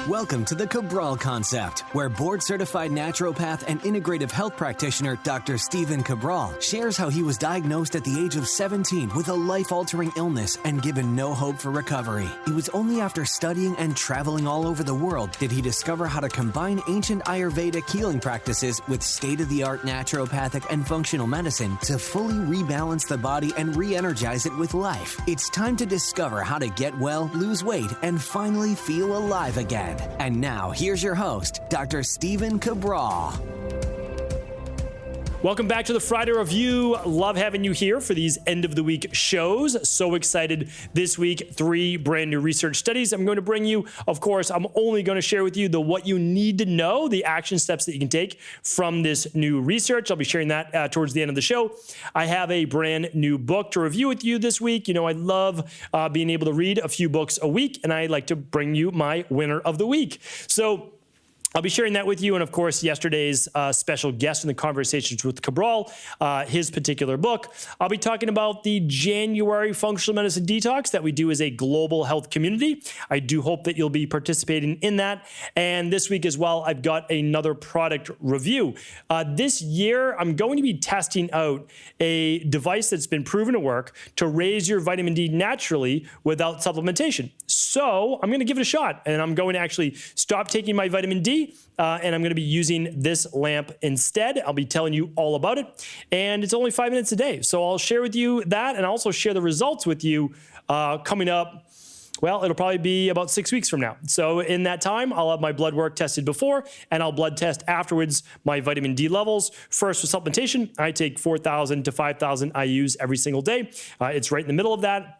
Welcome to the Cabral Concept, where board-certified naturopath and integrative health practitioner Dr. Stephen Cabral shares how he was diagnosed at the age of 17 with a life-altering illness and given no hope for recovery. It was only after studying and traveling all over the world did he discover how to combine ancient Ayurvedic healing practices with state-of-the-art naturopathic and functional medicine to fully rebalance the body and re-energize it with life. It's time to discover how to get well, lose weight, and finally feel alive again. And now, here's your host, Dr. Stephen Cabral. Welcome back to the Friday Review. Love having you here for these end of the week shows. So excited this week, 3 brand new research studies I'm going to bring you. Of course, I'm only going to share with you what you need to know, the action steps that you can take from this new research. I'll be sharing that towards the end of the show. I have a brand new book to review with you this week. You know, I love being able to read a few books a week, and I like to bring you my winner of the week. So I'll be sharing that with you. And of course, yesterday's special guest in the Conversations with Cabral, his particular book. I'll be talking about the January Functional Medicine Detox that we do as a global health community. I do hope that you'll be participating in that. And this week as well, I've got another product review. This year, I'm going to be testing out a device that's been proven to work to raise your vitamin D naturally without supplementation. So I'm going to give it a shot, and I'm going to actually stop taking my vitamin D, and I'm going to be using this lamp instead. I'll be telling you all about it, and it's only 5 minutes a day. So I'll share with you that, and also share the results with you coming up. Well, it'll probably be about 6 weeks from now. So in that time, I'll have my blood work tested before, and I'll blood test afterwards my vitamin D levels. First, with supplementation, I take 4,000 to 5,000 IUs every single day. It's right in the middle of that.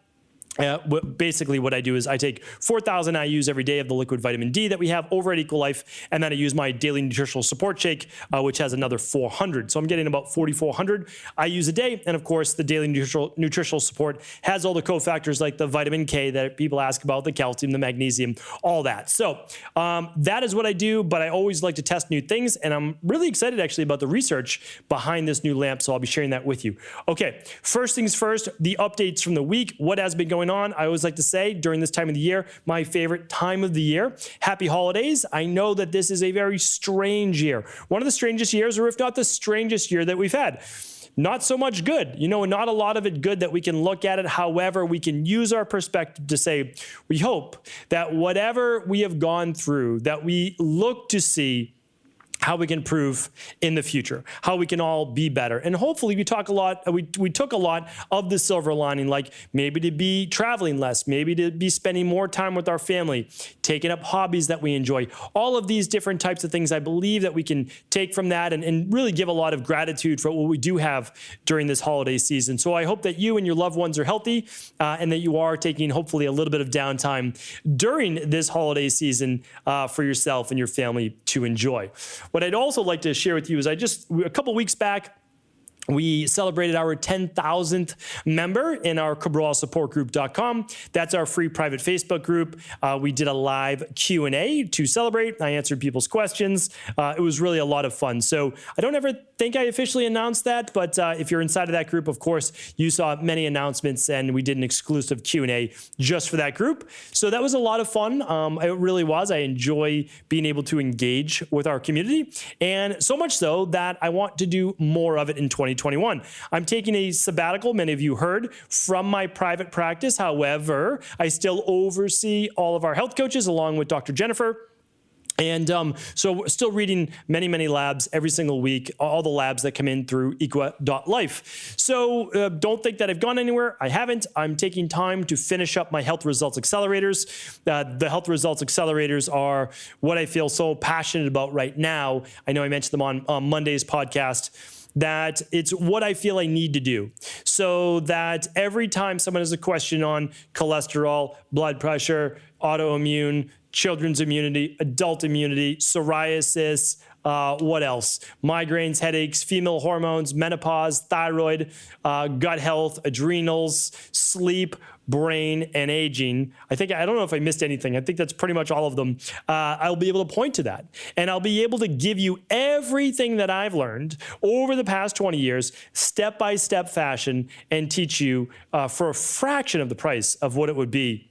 Basically, what I do is I take 4,000 IUs every day of the liquid vitamin D that we have over at Equal Life, and then I use my daily nutritional support shake, which has another 400. So I'm getting about 4,400 IUs a day. And of course, the daily nutritional support has all the cofactors like the vitamin K that people ask about, the calcium, the magnesium, all that. So that is what I do, but I always like to test new things, and I'm really excited actually about the research behind this new lamp, so I'll be sharing that with you. Okay, first things first, the updates from the week. What has been going on? I always like to say during this time of the year, my favorite time of the year. Happy holidays. I know that this is a very strange year. One of the strangest years, or if not the strangest year that we've had. Not so much good, you know, not a lot of it good that we can look at it. However, we can use our perspective to say, we hope that whatever we have gone through, that we look to see how we can improve in the future, how we can all be better. And hopefully we took a lot of the silver lining, like maybe to be traveling less, maybe to be spending more time with our family, taking up hobbies that we enjoy. All of these different types of things, I believe that we can take from that and really give a lot of gratitude for what we do have during this holiday season. So I hope that you and your loved ones are healthy and that you are taking hopefully a little bit of downtime during this holiday season for yourself and your family to enjoy. What I'd also like to share with you is a couple weeks back, we celebrated our 10,000th member in our CabralSupportGroup.com. That's our free private Facebook group. We did a live Q&A to celebrate. I answered people's questions. It was really a lot of fun. So I don't ever think I officially announced that, but if you're inside of that group, of course, you saw many announcements, and we did an exclusive Q&A just for that group. So that was a lot of fun. It really was. I enjoy being able to engage with our community, and so much so that I want to do more of it in 2021. I'm taking a sabbatical, many of you heard, from my private practice. However, I still oversee all of our health coaches along with Dr. Jennifer. And so still reading many, many labs every single week, all the labs that come in through equa.life. So don't think that I've gone anywhere. I haven't. I'm taking time to finish up my health results accelerators. The health results accelerators are what I feel so passionate about right now. I know I mentioned them on Monday's podcast, that it's what I feel I need to do, so that every time someone has a question on cholesterol, blood pressure, autoimmune, children's immunity, adult immunity, psoriasis, what else? Migraines, headaches, female hormones, menopause, thyroid, gut health, adrenals, sleep, brain, and aging. I don't know if I missed anything. I think that's pretty much all of them. I'll be able to point to that. And I'll be able to give you everything that I've learned over the past 20 years, step-by-step fashion, and teach you for a fraction of the price of what it would be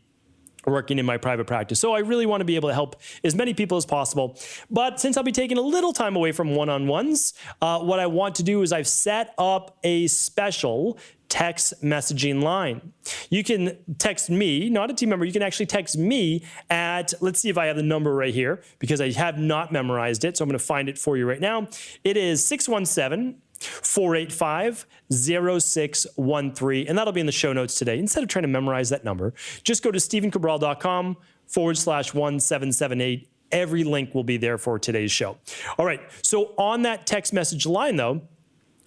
working in my private practice. So I really want to be able to help as many people as possible. But since I'll be taking a little time away from one-on-ones, what I want to do is I've set up a special text messaging line. You can text me, not a team member, you can actually text me at, let's see if I have the number right here, because I have not memorized it. So I'm going to find it for you right now. It is 617-485-0613, and that'll be in the show notes today. Instead of trying to memorize that number, just go to stephencabral.com/1778. Every link will be there for today's show. All right, so on that text message line though,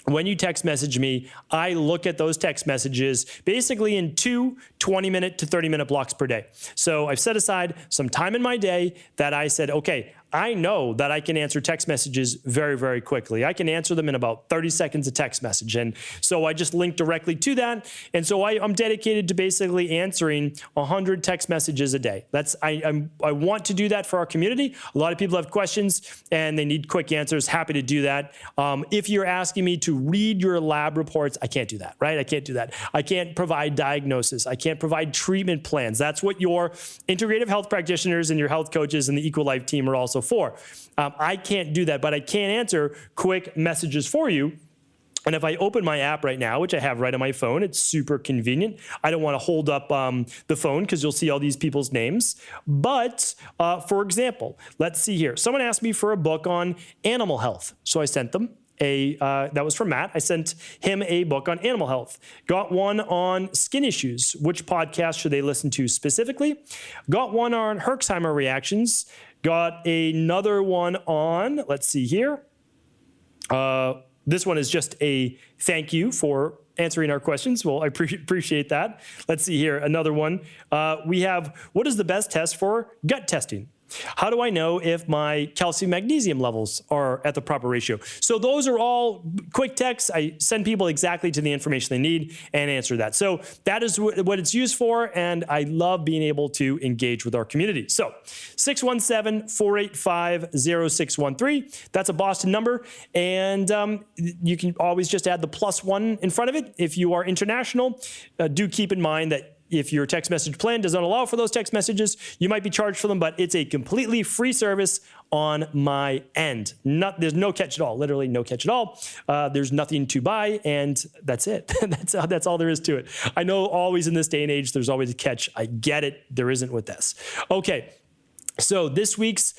when you text message me, I look at those text messages basically in 2 20-minute to 30-minute blocks per day. So I've set aside some time in my day that I said, okay, I know that I can answer text messages very, very quickly. I can answer them in about 30 seconds a text message. And so I just link directly to that. And so I'm dedicated to basically answering 100 text messages a day. I want to do that for our community. A lot of people have questions and they need quick answers. Happy to do that. If you're asking me to read your lab reports, I can't do that, right? I can't do that. I can't provide diagnosis. I can't provide treatment plans. That's what your integrative health practitioners and your health coaches and the EqualLife team are also for. I can't do that, but I can answer quick messages for you. And if I open my app right now, which I have right on my phone, it's super convenient. I don't want to hold up the phone because you'll see all these people's names. But for example, let's see here. Someone asked me for a book on animal health. So I sent them that was from Matt. I sent him a book on animal health. Got one on skin issues. Which podcast should they listen to specifically? Got one on Herxheimer reactions. Got another one on, let's see here. This one is just a thank you for answering our questions. Well, I appreciate that. Let's see here, another one. We have, what is the best test for gut testing? How do I know if my calcium magnesium levels are at the proper ratio? So those are all quick texts. I send people exactly to the information they need and answer that. So that is what it's used for, and I love being able to engage with our community. So 617-485-0613. That's a Boston number, and you can always just add the +1 in front of it. If you are international, do keep in mind that if your text message plan does not allow for those text messages, you might be charged for them, but it's a completely free service on my end. There's no catch at all, literally no catch at all. There's nothing to buy, and that's it. That's all there is to it. I know always in this day and age, there's always a catch. I get it. There isn't with this. Okay. So this week's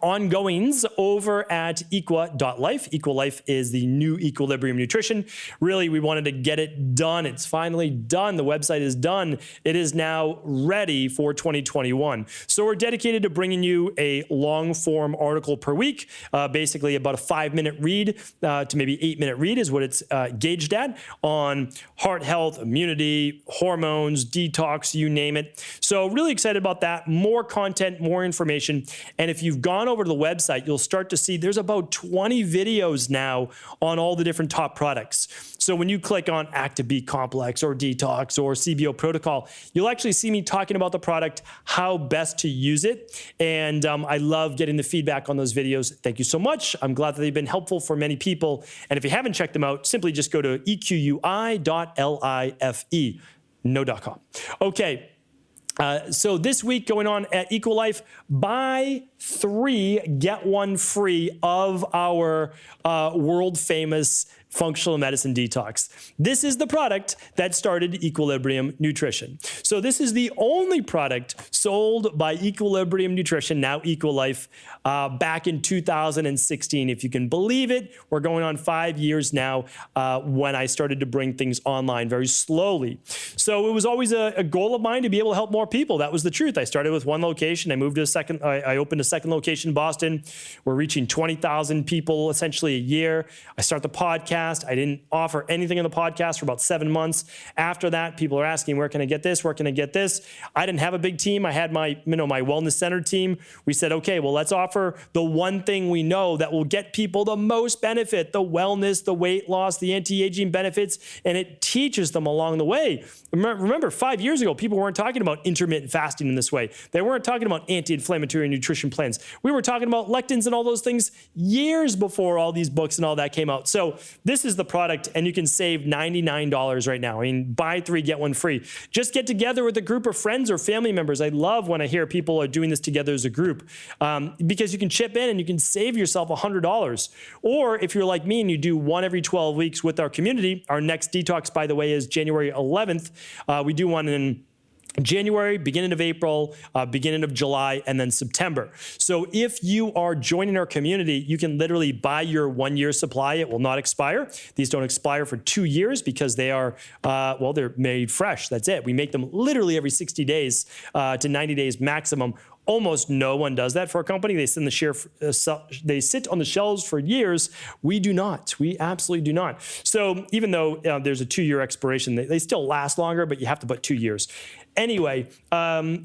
ongoings over at equa.life. EqualLife is the new Equilibrium Nutrition. Really, we wanted to get it done. It's finally done. The website is done. It is now ready for 2021. So we're dedicated to bringing you a long-form article per week, basically about a 5-minute read to maybe 8-minute read is what it's gauged at, on heart health, immunity, hormones, detox, you name it. So really excited about that. More content, more information. And if you've gone over to the website, you'll start to see there's about 20 videos now on all the different top products. So when you click on Active B Complex or Detox or CBO Protocol, you'll actually see me talking about the product, how best to use it. And I love getting the feedback on those videos. Thank you so much. I'm glad that they've been helpful for many people. And if you haven't checked them out, simply just go to equi.life, no.com. Okay. So this week going on at EqualLife, buy 3, get 1 free of our world famous functional medicine detox. This is the product that started Equilibrium Nutrition. So this is the only product sold by Equilibrium Nutrition, now EqualLife, back in 2016. If you can believe it, we're going on 5 years now when I started to bring things online very slowly. So it was always a goal of mine to be able to help more people. That was the truth. I started with one location. I moved to I opened a second location in Boston. We're reaching 20,000 people essentially a year. I start the podcast. I didn't offer anything in the podcast for about 7 months. After that, people are asking, where can I get this? Where can I get this? I didn't have a big team. I had my wellness center team. We said, okay, well, let's offer the one thing we know that will get people the most benefit, the wellness, the weight loss, the anti-aging benefits, and it teaches them along the way. Remember, 5 years ago, people weren't talking about intermittent fasting in this way. They weren't talking about anti-inflammatory nutrition plans. We were talking about lectins and all those things years before all these books and all that came out. So this is the product, and you can save $99 right now. I mean, buy 3, get 1 free. Just get together with a group of friends or family members. I love when I hear people are doing this together as a group, because you can chip in and you can save yourself $100. Or if you're like me and you do one every 12 weeks with our community, our next detox, by the way, is January 11th. We do one in January, beginning of April, beginning of July, and then September. So if you are joining our community, you can literally buy your 1-year supply. It will not expire. These don't expire for 2 years because they are, they're made fresh. That's it. We make them literally every 60 days to 90 days maximum. Almost no one does that for a company. They sit on the shelves for years. We do not. We absolutely do not. So even though there's a 2-year expiration, they still last longer, but you have to put 2 years. Anyway,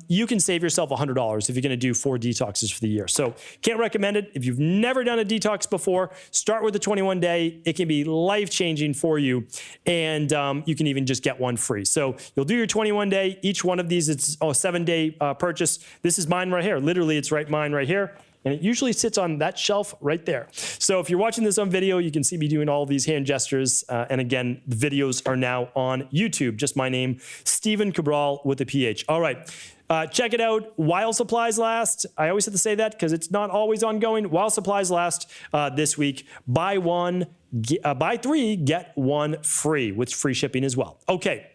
you can save yourself $100 if you're going to do 4 detoxes for the year. So can't recommend it. If you've never done a detox before, start with the 21-day. It can be life-changing for you, and you can even just get 1 free. So you'll do your 21-day. Each one of these, it's a 7-day purchase. This is mine right here. Literally, it's mine right here. And it usually sits on that shelf right there. So if you're watching this on video, you can see me doing all of these hand gestures. And again, the videos are now on YouTube. Just my name, Stephen Cabral with a PH. All right. Check it out while supplies last. I always have to say that because it's not always ongoing. While supplies last this week, buy 3, get 1 free with free shipping as well. Okay.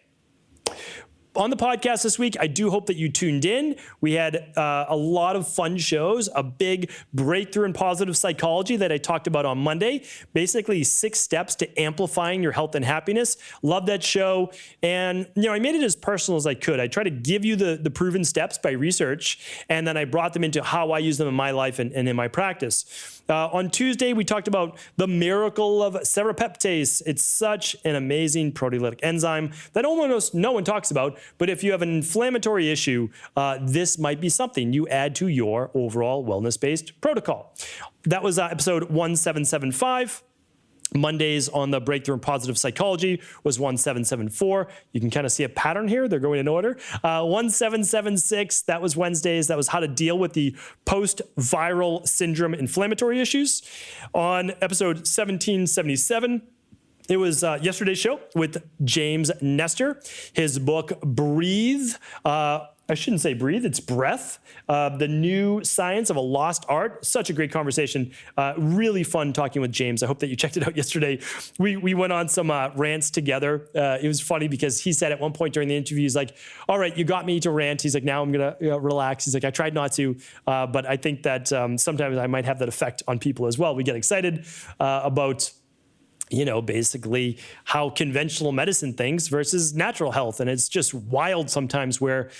On the podcast this week, I do hope that you tuned in. We had a lot of fun shows, a big breakthrough in positive psychology that I talked about on Monday. Basically, 6 steps to amplifying your health and happiness. Love that show. And, I made it as personal as I could. I try to give you the proven steps by research, and then I brought them into how I use them in my life and in my practice. On Tuesday, we talked about the miracle of serrapeptase. It's such an amazing proteolytic enzyme that almost no one talks about. But if you have an inflammatory issue, this might be something you add to your overall wellness-based protocol. That was episode 1775. Mondays on the breakthrough in positive psychology was 1774. You can kind of see a pattern here. They're going in order. 1776, that was Wednesdays. That was how to deal with the post-viral syndrome inflammatory issues. On episode 1777, it was yesterday's show with James Nestor. His book, Breathe. I shouldn't say breathe, it's breath. The new science of a lost art. Such a great conversation. Really fun talking with James. I hope that you checked it out yesterday. We went on some rants together. It was funny because he said at one point during the interview, he's like, all right, you got me to rant. He's like, now I'm going to relax. He's like, I tried not to, but I think that sometimes I might have that effect on people as well. We get excited about basically how conventional medicine thinks versus natural health. And it's just wild sometimes where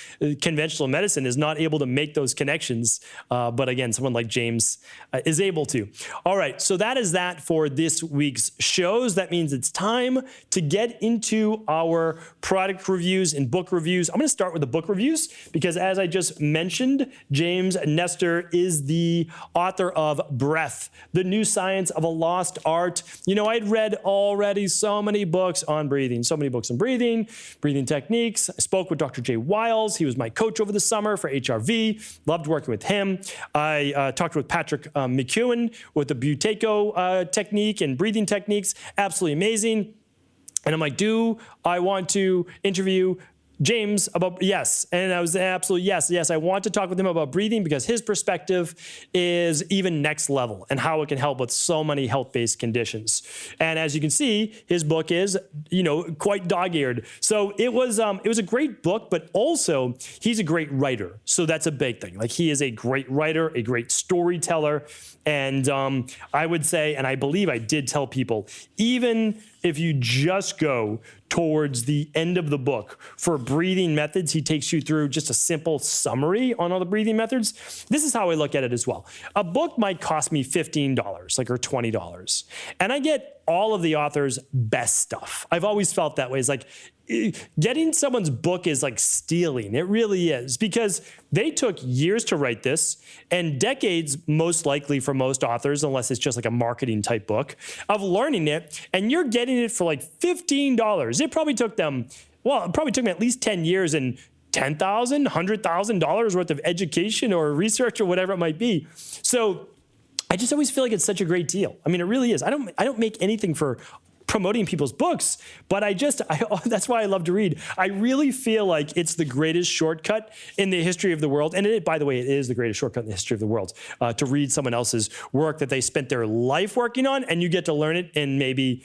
conventional medicine is not able to make those connections. But again, someone like James is able to. All right, so that is that for this week's shows. That means it's time to get into our product reviews and book reviews. I'm going to start with the book reviews because as I just mentioned, James Nestor is the author of Breath, the new science of a lost art. I'd read already so many books on breathing, breathing techniques. I spoke with Dr. Jay Wiles. He was my coach over the summer for HRV. Loved working with him. I talked with Patrick McEwen with the Buteyko technique and breathing techniques. Absolutely amazing. And I'm like, do I want to interview James about, yes. And I was absolutely, yes, I want to talk with him about breathing because his perspective is even next level and how it can help with so many health-based conditions. And as you can see, his book is, quite dog-eared. So it was a great book, but also he's a great writer. So that's a big thing. Like he is a great writer, a great storyteller. And I would say, and I believe I did tell people, even if you just go towards the end of the book for breathing methods, he takes you through just a simple summary on all the breathing methods. This is how I look at it as well. A book might cost me $15, or $20, and I get all of the author's best stuff. I've always felt that way. It's like getting someone's book is like stealing. It really is, because they took years to write this and decades, most likely for most authors, unless it's just like a marketing type book, of learning it, and you're getting it for like $15. It probably took them, at least 10 years and $10,000, $100,000 worth of education or research or whatever it might be. So I just always feel like it's such a great deal. I mean, it really is. I don't make anything for promoting people's books, but that's why I love to read. I really feel like it's the greatest shortcut in the history of the world. And by the way, it is the greatest shortcut in the history of the world, to read someone else's work that they spent their life working on, and you get to learn it in maybe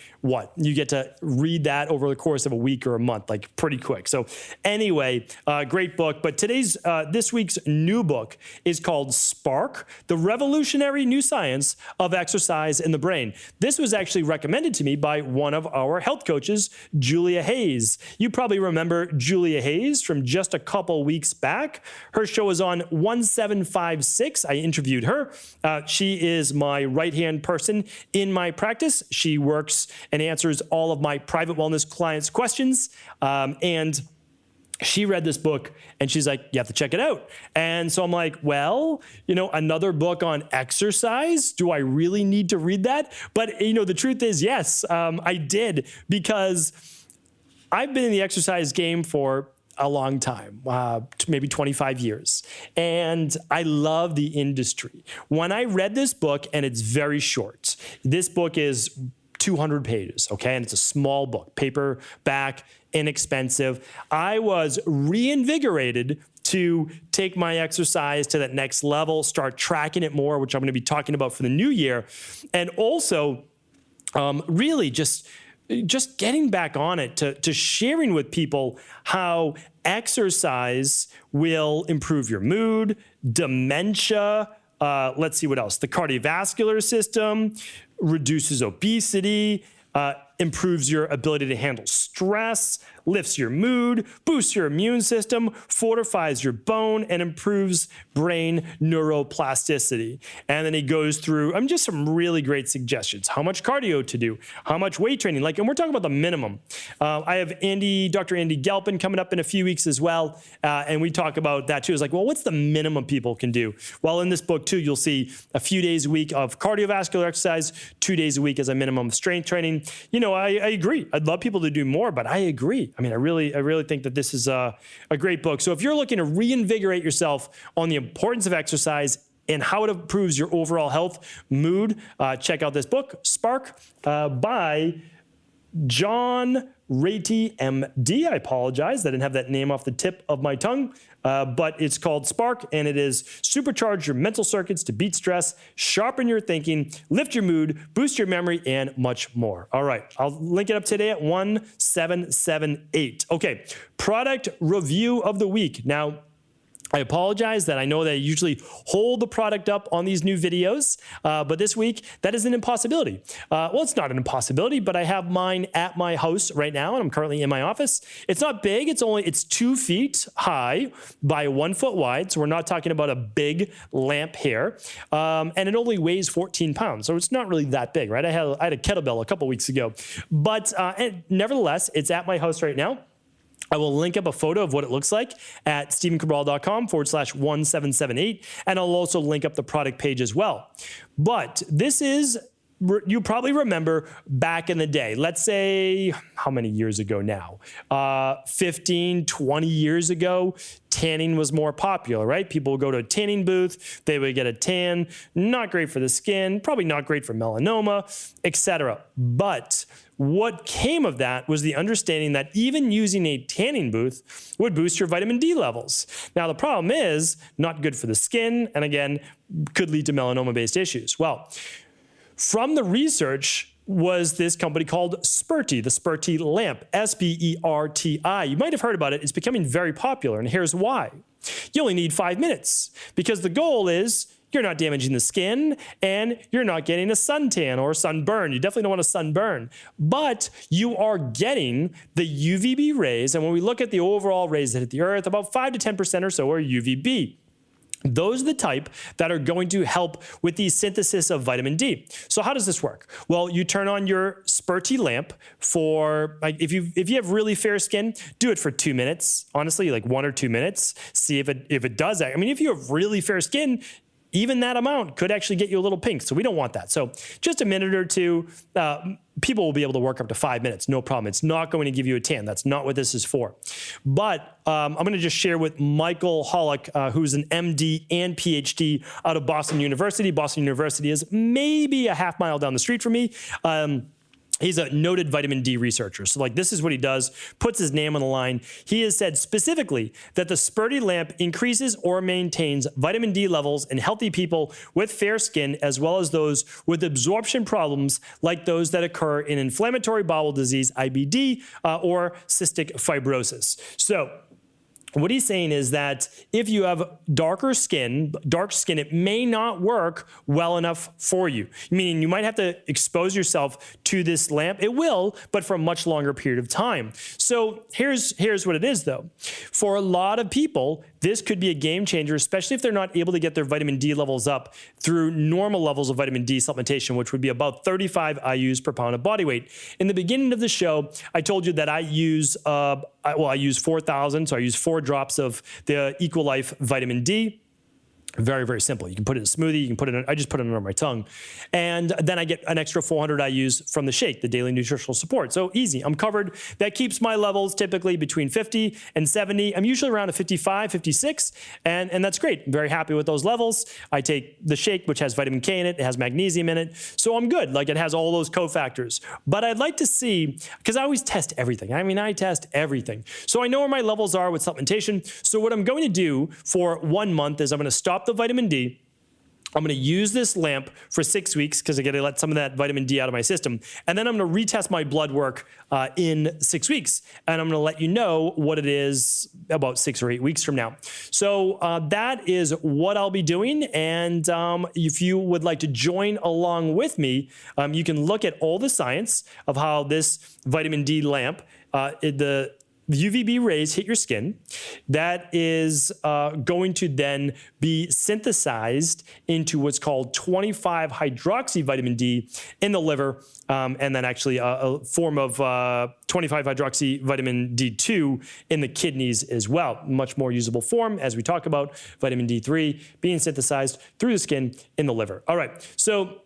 you get to read that over the course of a week or a month, like pretty quick. So anyway, great book. But this week's new book is called Spark, The Revolutionary New Science of Exercise in the Brain. This was actually recommended to me by one of our health coaches, Julia Hayes. You probably remember Julia Hayes from just a couple weeks back. Her show is on 1756. I interviewed her. She is my right-hand person in my practice. She works and answers all of my private wellness clients' questions. And she read this book and she's like, you have to check it out. And so I'm like, well, another book on exercise. Do I really need to read that? But, the truth is, yes, I did, because I've been in the exercise game for a long time, maybe 25 years. And I love the industry. When I read this book, and it's very short, this book is 200 pages, okay? And it's a small book, paperback, inexpensive. I was reinvigorated to take my exercise to that next level, start tracking it more, which I'm going to be talking about for the new year. And also, really just getting back on it, to sharing with people how exercise will improve your mood, dementia, let's see what else, the cardiovascular system, reduces obesity, improves your ability to handle stress, lifts your mood, boosts your immune system, fortifies your bone, and improves brain neuroplasticity. And then he goes through just some really great suggestions. How much cardio to do, how much weight training, and we're talking about the minimum. I have Dr. Andy Galpin coming up in a few weeks as well, and we talk about that too. It's like, well, what's the minimum people can do? Well, in this book too, you'll see a few days a week of cardiovascular exercise, 2 days a week as a minimum of strength training. I agree. I'd love people to do more, but I agree. I really think that this is a great book. So if you're looking to reinvigorate yourself on the importance of exercise and how it improves your overall health, mood, check out this book, Spark, by John Ratey, MD. I apologize. I didn't have that name off the tip of my tongue. But it's called Spark, and it is supercharge your mental circuits to beat stress, sharpen your thinking, lift your mood, boost your memory, and much more. All right, I'll link it up today at 1778. Okay, product review of the week. Now, I apologize that I know that I usually hold the product up on these new videos, but this week, that is an impossibility. Well, it's not an impossibility, but I have mine at my house right now, and I'm currently in my office. It's not big. It's 2 feet high by 1 foot wide, so we're not talking about a big lamp here, and it only weighs 14 pounds, so it's not really that big, right? I had a kettlebell a couple weeks ago, but nevertheless, it's at my house right now. I will link up a photo of what it looks like at stephencabral.com/1778, and I'll also link up the product page as well. But this is, you probably remember back in the day, let's say, how many years ago now? 15, 20 years ago, tanning was more popular, right? People would go to a tanning booth, they would get a tan, not great for the skin, probably not great for melanoma, etc. But what came of that was the understanding that even using a tanning booth would boost your vitamin D levels. Now, the problem is not good for the skin, and again, could lead to melanoma-based issues. Well, from the research was this company called Sperti, the Sperti lamp, S-P-E-R-T-I. You might have heard about it. It's becoming very popular, and here's why. You only need 5 minutes, because the goal is you're not damaging the skin, and you're not getting a suntan or a sunburn. You definitely don't want a sunburn, but you are getting the UVB rays. And when we look at the overall rays that hit the earth, about 5 to 10% or so are UVB. Those are the type that are going to help with the synthesis of vitamin D. So how does this work? Well, you turn on your Sperti lamp for, if you have really fair skin, do it for 2 minutes. Honestly, like 1 or 2 minutes. See if it does that. I mean, if you have really fair skin, even that amount could actually get you a little pink. So we don't want that. So just a minute or two, people will be able to work up to 5 minutes. No problem. It's not going to give you a tan. That's not what this is for. But I'm going to just share with Michael Hollick, who's an MD and PhD out of Boston University. Boston University is maybe a half mile down the street from me. He's a noted vitamin D researcher. So like this is what he does, puts his name on the line. He has said specifically that the Sperti lamp increases or maintains vitamin D levels in healthy people with fair skin, as well as those with absorption problems like those that occur in inflammatory bowel disease, IBD, or cystic fibrosis. So what he's saying is that if you have dark skin, it may not work well enough for you. Meaning you might have to expose yourself to this lamp. It will, but for a much longer period of time. So here's what it is though. For a lot of people, this could be a game changer, especially if they're not able to get their vitamin D levels up through normal levels of vitamin D supplementation, which would be about 35 IUs per pound of body weight. In the beginning of the show, I told you that I use 4,000, so I use 4 drops of the Equalife vitamin D. Very, very simple. You can put it in a smoothie. You can put it in, I just put it under my tongue. And then I get an extra 400 IUs from the shake, the daily nutritional support. So easy. I'm covered. That keeps my levels typically between 50 and 70. I'm usually around a 55, 56. And that's great. I'm very happy with those levels. I take the shake, which has vitamin K in it. It has magnesium in it. So I'm good. Like it has all those cofactors. But I'd like to see, because I always test everything. I mean, I test everything. So I know where my levels are with supplementation. So what I'm going to do for 1 month is I'm going to stop the vitamin D. I'm going to use this lamp for 6 weeks because I got to let some of that vitamin D out of my system. And then I'm going to retest my blood work in 6 weeks. And I'm going to let you know what it is about 6 or 8 weeks from now. So that is what I'll be doing. And if you would like to join along with me, you can look at all the science of how this vitamin D lamp, the UVB rays hit your skin. That is going to then be synthesized into what's called 25 hydroxy vitamin D in the liver, and then actually a form of 25 hydroxy vitamin D2 in the kidneys as well. Much more usable form, as we talk about vitamin D3 being synthesized through the skin in the liver. All right, so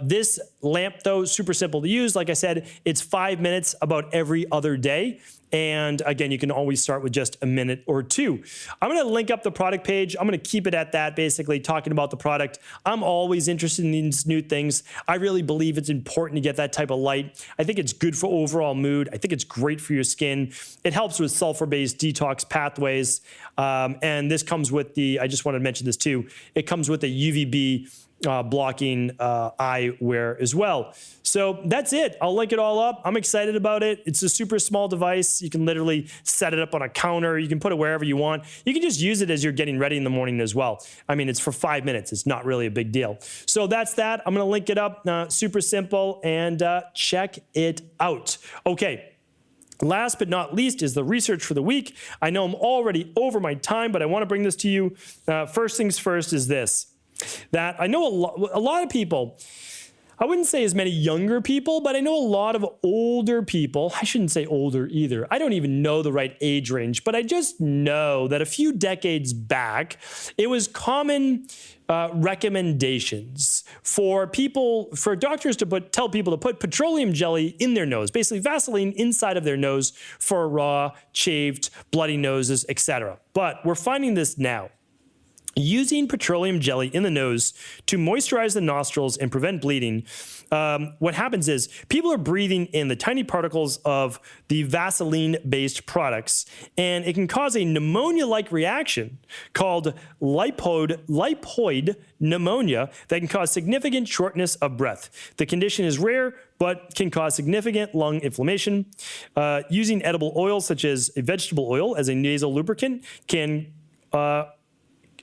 this lamp, though, super simple to use. Like I said, it's 5 minutes about every other day. And again, you can always start with just a minute or 2. I'm going to link up the product page. I'm going to keep it at that, basically talking about the product. I'm always interested in these new things. I really believe it's important to get that type of light. I think it's good for overall mood. I think it's great for your skin. It helps with sulfur-based detox pathways. And this comes with I just wanted to mention this too, it comes with a UVB blocking eyewear as well. So that's it. I'll link it all up. I'm excited about it. It's a super small device. You can literally set it up on a counter. You can put it wherever you want. You can just use it as you're getting ready in the morning as well. I mean, it's for 5 minutes. It's not really a big deal. So that's that. I'm going to link it up. Super simple, and check it out. Okay. Last but not least is the research for the week. I know I'm already over my time, but I want to bring this to you. First things first is this. That I know a lot of people, I wouldn't say as many younger people, but I know a lot of older people. I shouldn't say older either. I don't even know the right age range, but I just know that a few decades back, it was common recommendations for doctors to tell people to put petroleum jelly in their nose, basically Vaseline inside of their nose for raw, chafed, bloody noses, etc. But we're finding this now. Using petroleum jelly in the nose to moisturize the nostrils and prevent bleeding, what happens is people are breathing in the tiny particles of the Vaseline-based products, and it can cause a pneumonia-like reaction called lipoid pneumonia that can cause significant shortness of breath. The condition is rare, but can cause significant lung inflammation. Using edible oils, such as a vegetable oil, as a nasal lubricant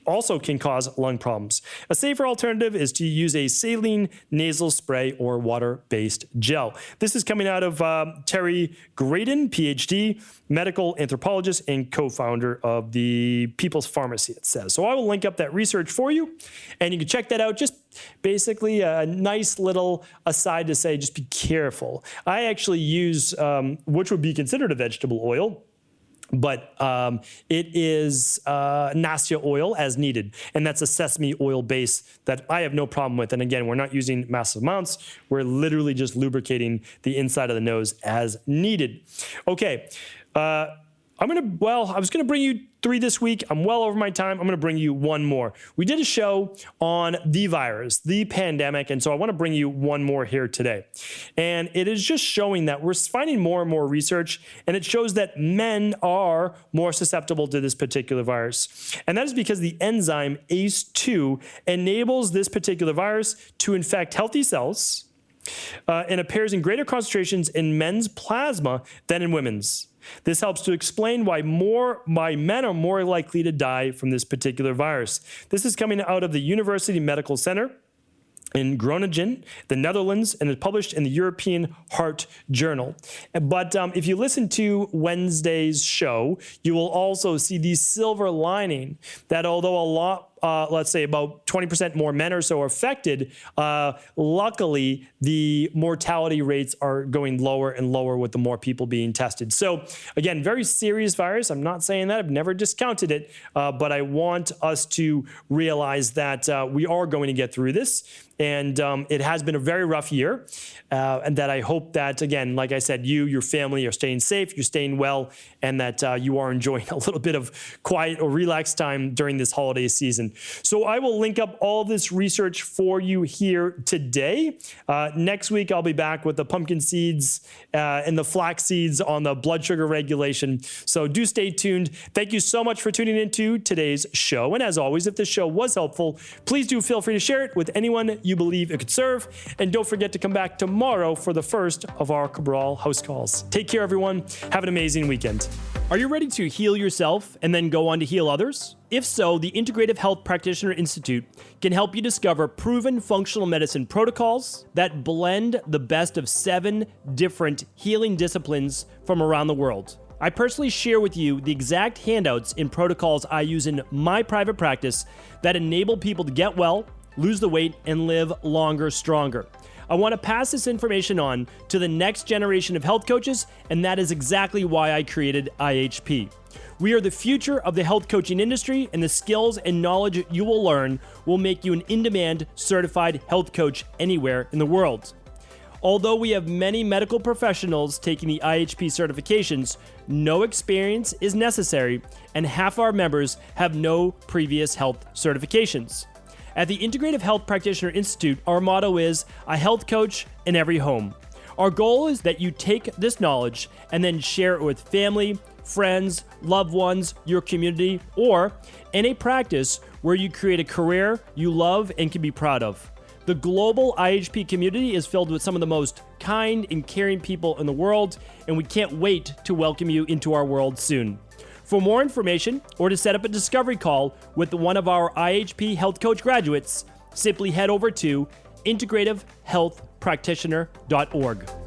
also can cause lung problems. A safer alternative is to use a saline nasal spray or water-based gel. This is coming out of Terry Graydon, PhD, medical anthropologist and co-founder of the People's Pharmacy, it says. So I will link up that research for you, and you can check that out. Just basically a nice little aside to say, just be careful. I actually use, which would be considered a vegetable oil, but it is Nastia oil as needed. And that's a sesame oil base that I have no problem with. And again, we're not using massive amounts. We're literally just lubricating the inside of the nose as needed. Okay. I was going to bring you 3 this week. I'm well over my time. I'm going to bring you one more. We did a show on the virus, the pandemic, and so I want to bring you one more here today. And it is just showing that we're finding more and more research, and it shows that men are more susceptible to this particular virus. And that is because the enzyme ACE2 enables this particular virus to infect healthy cells, and appears in greater concentrations in men's plasma than in women's. This helps to explain why men are more likely to die from this particular virus. This is coming out of the University Medical Center in Groningen, the Netherlands, and it's published in the European Heart Journal. But if you listen to Wednesday's show, you will also see the silver lining that although a lot, let's say about 20% more men or so are affected, luckily the mortality rates are going lower and lower with the more people being tested. So again, very serious virus. I'm not saying that. I've never discounted it, but I want us to realize that we are going to get through this. And it has been a very rough year, and that I hope that, again, like I said, your family are staying safe, you're staying well, and that you are enjoying a little bit of quiet or relaxed time during this holiday season. So I will link up all this research for you here today. Next week, I'll be back with the pumpkin seeds and the flax seeds on the blood sugar regulation. So do stay tuned. Thank you so much for tuning into today's show. And as always, if this show was helpful, please do feel free to share it with anyone you believe it could serve. And don't forget to come back tomorrow for the first of our Cabral house calls. Take care, everyone. Have an amazing weekend. Are you ready to heal yourself and then go on to heal others? If so, the Integrative Health Practitioner Institute can help you discover proven functional medicine protocols that blend the best of 7 different healing disciplines from around the world. I personally share with you the exact handouts and protocols I use in my private practice that enable people to get well, lose the weight, and live longer, stronger. I want to pass this information on to the next generation of health coaches, and that is exactly why I created IHP. We are the future of the health coaching industry, and the skills and knowledge you will learn will make you an in-demand certified health coach anywhere in the world. Although we have many medical professionals taking the IHP certifications, no experience is necessary, and half our members have no previous health certifications. At the Integrative Health Practitioner Institute, our motto is a health coach in every home. Our goal is that you take this knowledge and then share it with family, friends, loved ones, your community, or in a practice where you create a career you love and can be proud of. The global IHP community is filled with some of the most kind and caring people in the world, and we can't wait to welcome you into our world soon. For more information or to set up a discovery call with one of our IHP Health Coach graduates, simply head over to integrativehealthpractitioner.org.